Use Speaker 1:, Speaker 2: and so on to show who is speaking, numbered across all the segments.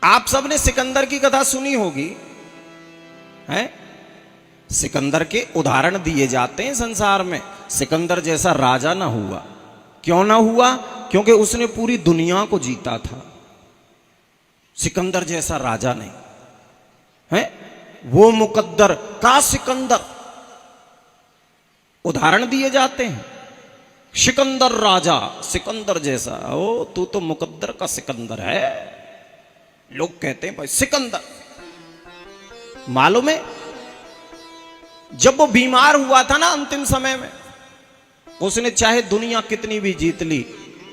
Speaker 1: आप सबने सिकंदर की कथा सुनी होगी, हैं? सिकंदर के उदाहरण दिए जाते हैं संसार में। सिकंदर जैसा राजा ना हुआ। क्यों ना हुआ? क्योंकि उसने पूरी दुनिया को जीता था। सिकंदर जैसा राजा नहीं है। वो मुकद्दर का सिकंदर उदाहरण दिए जाते हैं। सिकंदर राजा, सिकंदर जैसा। ओ तू तो मुकद्दर का सिकंदर है, लोग कहते हैं भाई सिकंदर। मालूम है जब वो बीमार हुआ था ना अंतिम समय में, उसने चाहे दुनिया कितनी भी जीत ली,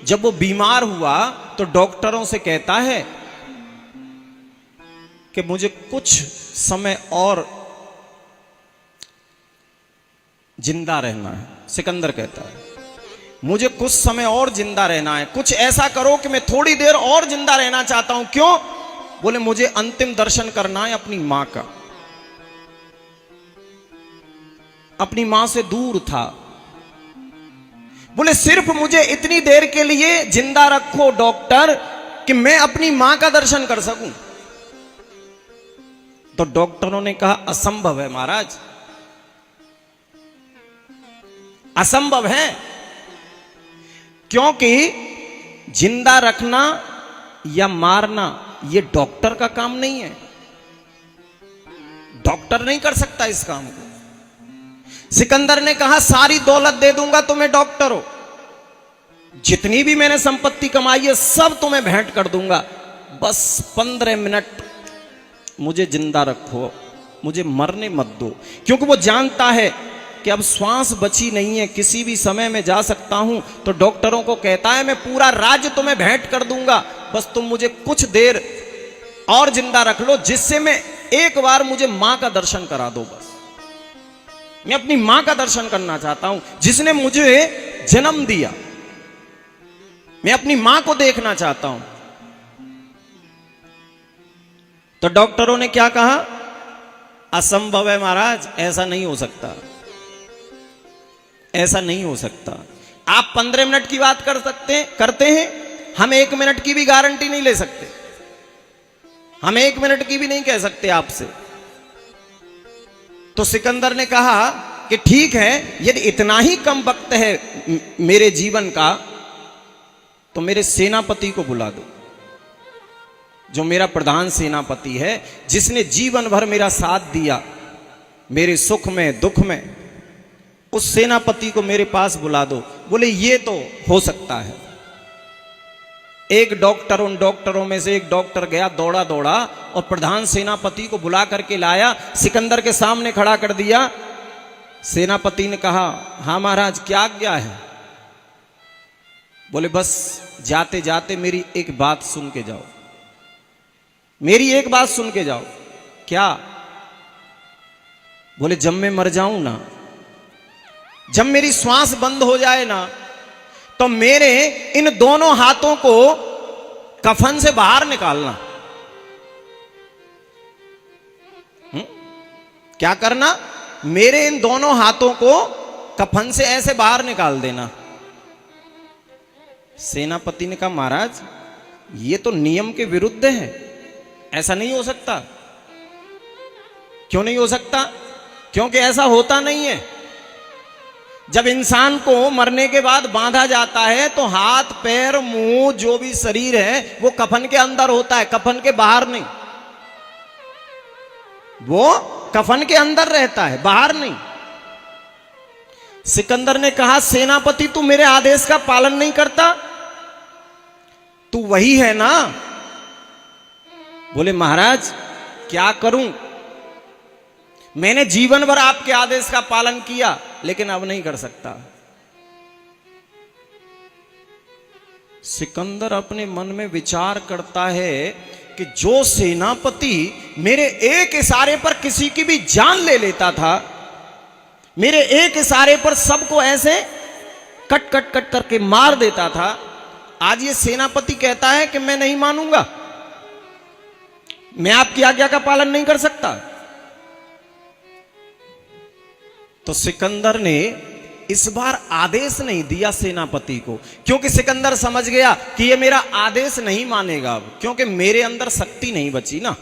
Speaker 1: जब वो बीमार हुआ तो डॉक्टरों से कहता है कि मुझे कुछ समय और जिंदा रहना है। सिकंदर कहता है मुझे कुछ समय और जिंदा रहना है, कुछ ऐसा करो कि मैं थोड़ी देर और जिंदा रहना चाहता हूं। क्यों? बोले मुझे अंतिम दर्शन करना है अपनी मां का। अपनी मां से दूर था। बोले सिर्फ मुझे इतनी देर के लिए जिंदा रखो डॉक्टर कि मैं अपनी मां का दर्शन कर सकूं। तो डॉक्टरों ने कहा असंभव है महाराज, असंभव है। क्योंकि जिंदा रखना या मारना यह डॉक्टर का काम नहीं है। डॉक्टर नहीं कर सकता इस काम को। सिकंदर ने कहा सारी दौलत दे दूंगा तुम्हें डॉक्टर हो, जितनी भी मैंने संपत्ति कमाई है सब तुम्हें भेंट कर दूंगा, बस 15 मिनट मुझे जिंदा रखो, मुझे मरने मत दो। क्योंकि वो जानता है कि अब श्वास बची नहीं है, किसी भी समय में जा सकता हूं। तो डॉक्टरों को कहता है मैं पूरा राज्य तुम्हें भेंट कर दूंगा, बस तुम मुझे कुछ देर और जिंदा रख लो, जिससे मैं एक बार मुझे मां का दर्शन करा दो। बस मैं अपनी मां का दर्शन करना चाहता हूं, जिसने मुझे जन्म दिया। मैं अपनी मां को देखना चाहता हूं। तो डॉक्टरों ने क्या कहा? असंभव है महाराज, ऐसा नहीं हो सकता, ऐसा नहीं हो सकता। आप 15 मिनट की बात करते हैं, हम 1 मिनट की भी गारंटी नहीं ले सकते। हम 1 मिनट की भी नहीं कह सकते आपसे। तो सिकंदर ने कहा कि ठीक है, यदि इतना ही कम वक्त है मेरे जीवन का, तो मेरे सेनापति को बुला दो, जो मेरा प्रधान सेनापति है, जिसने जीवन भर मेरा साथ दिया मेरे सुख में दुख में, उस सेनापति को मेरे पास बुला दो। बोले ये तो हो सकता है। एक डॉक्टर, उन डॉक्टरों में से एक डॉक्टर गया दौड़ा दौड़ा और प्रधान सेनापति को बुला करके लाया, सिकंदर के सामने खड़ा कर दिया। सेनापति ने कहा हाँ महाराज क्या आज्ञा है? बोले बस जाते जाते मेरी एक बात सुन के जाओ, मेरी एक बात सुन के जाओ। क्या? बोले जब मैं मर जाऊं ना, जब मेरी श्वास बंद हो जाए ना, तो मेरे इन दोनों हाथों को कफन से बाहर निकालना। क्या करना? मेरे इन दोनों हाथों को कफन से ऐसे बाहर निकाल देना। सेनापति ने कहा महाराज ये तो नियम के विरुद्ध है, ऐसा नहीं हो सकता। क्यों नहीं हो सकता? क्योंकि ऐसा होता नहीं है। जब इंसान को मरने के बाद बांधा जाता है तो हाथ पैर मुंह जो भी शरीर है वो कफन के अंदर होता है, कफन के बाहर नहीं। वो कफन के अंदर रहता है, बाहर नहीं। सिकंदर ने कहा सेनापति तू मेरे आदेश का पालन नहीं करता, तू वही है ना? बोले महाराज क्या करूं, मैंने जीवन भर आपके आदेश का पालन किया लेकिन अब नहीं कर सकता। सिकंदर अपने मन में विचार करता है कि जो सेनापति मेरे एक इशारे पर किसी की भी जान ले लेता था, मेरे एक इशारे पर सबको ऐसे कट कट कट करके मार देता था, आज ये सेनापति कहता है कि मैं नहीं मानूंगा, मैं आपकी आज्ञा का पालन नहीं कर सकता। तो सिकंदर ने इस बार आदेश नहीं दिया सेनापति को, क्योंकि सिकंदर समझ गया कि ये मेरा आदेश नहीं मानेगा अब, क्योंकि मेरे अंदर शक्ति नहीं बची ना,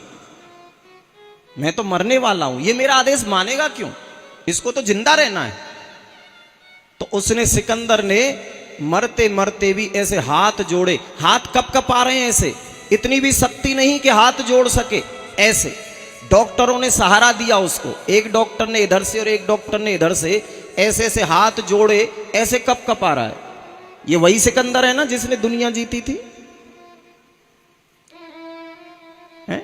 Speaker 1: मैं तो मरने वाला हूं, ये मेरा आदेश मानेगा क्यों, इसको तो जिंदा रहना है। तो उसने, सिकंदर ने मरते मरते भी ऐसे हाथ जोड़े, हाथ कप कप आ रहे हैं ऐसे, इतनी भी शक्ति नहीं कि हाथ जोड़ सके, ऐसे डॉक्टरों ने सहारा दिया उसको, एक डॉक्टर ने इधर से और एक डॉक्टर ने इधर से, ऐसे ऐसे हाथ जोड़े, ऐसे कप कप आ रहा है। ये वही सिकंदर है ना जिसने दुनिया जीती थी, है?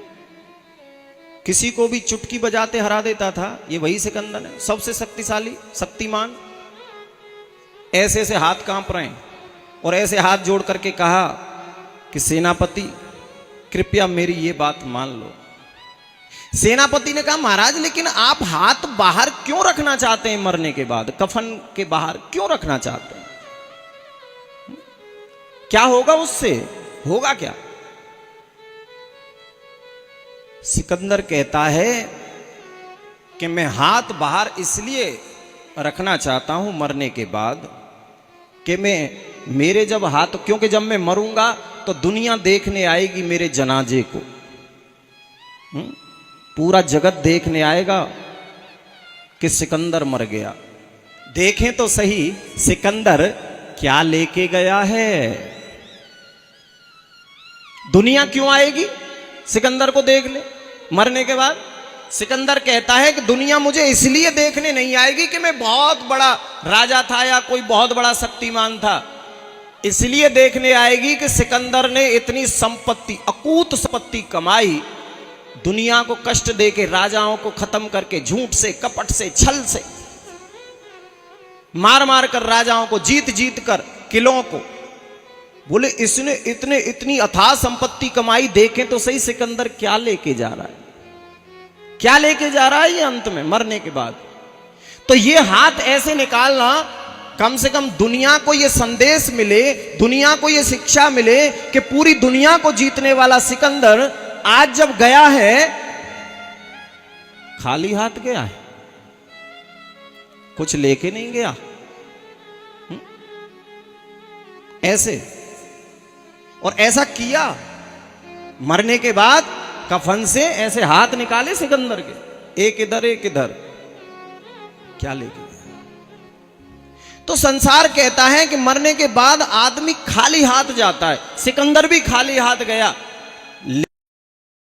Speaker 1: किसी को भी चुटकी बजाते हरा देता था, ये वही सिकंदर है, सबसे शक्तिशाली, शक्तिमान। ऐसे ऐसे हाथ कांप रहे हैं और ऐसे हाथ जोड़ करके कहा कि सेनापति कृपया मेरी ये बात मान लो। सेनापति ने कहा महाराज लेकिन आप हाथ बाहर क्यों रखना चाहते हैं, मरने के बाद कफन के बाहर क्यों रखना चाहते हैं, क्या होगा उससे, होगा क्या? सिकंदर कहता है कि मैं हाथ बाहर इसलिए रखना चाहता हूं मरने के बाद कि मैं, मेरे जब हाथ, क्योंकि जब मैं मरूंगा तो दुनिया देखने आएगी मेरे जनाजे को, पूरा जगत देखने आएगा कि सिकंदर मर गया। देखें तो सही सिकंदर क्या लेके गया है, दुनिया क्यों आएगी सिकंदर को देख ले मरने के बाद। सिकंदर कहता है कि दुनिया मुझे इसलिए देखने नहीं आएगी कि मैं बहुत बड़ा राजा था या कोई बहुत बड़ा शक्तिमान था, इसलिए देखने आएगी कि सिकंदर ने इतनी संपत्ति, अकूत संपत्ति कमाई, दुनिया को कष्ट देके, राजाओं को खत्म करके, झूठ से, कपट से, छल से, मार मार कर राजाओं को, जीत जीत कर किलों को, बोले इसने इतनी अथाह संपत्ति कमाई, देखें तो सही सिकंदर क्या लेके जा रहा है, क्या लेके जा रहा है ये अंत में मरने के बाद। तो ये हाथ ऐसे निकालना, कम से कम दुनिया को ये संदेश मिले, दुनिया को ये शिक्षा मिले कि पूरी दुनिया को जीतने वाला सिकंदर आज जब गया है, खाली हाथ गया है, कुछ लेके नहीं गया। ऐसे, और ऐसा किया, मरने के बाद कफन से ऐसे हाथ निकाले सिकंदर के, एक इधर एक इधर, क्या लेके गया। तो संसार कहता है कि मरने के बाद आदमी खाली हाथ जाता है, सिकंदर भी खाली हाथ गया,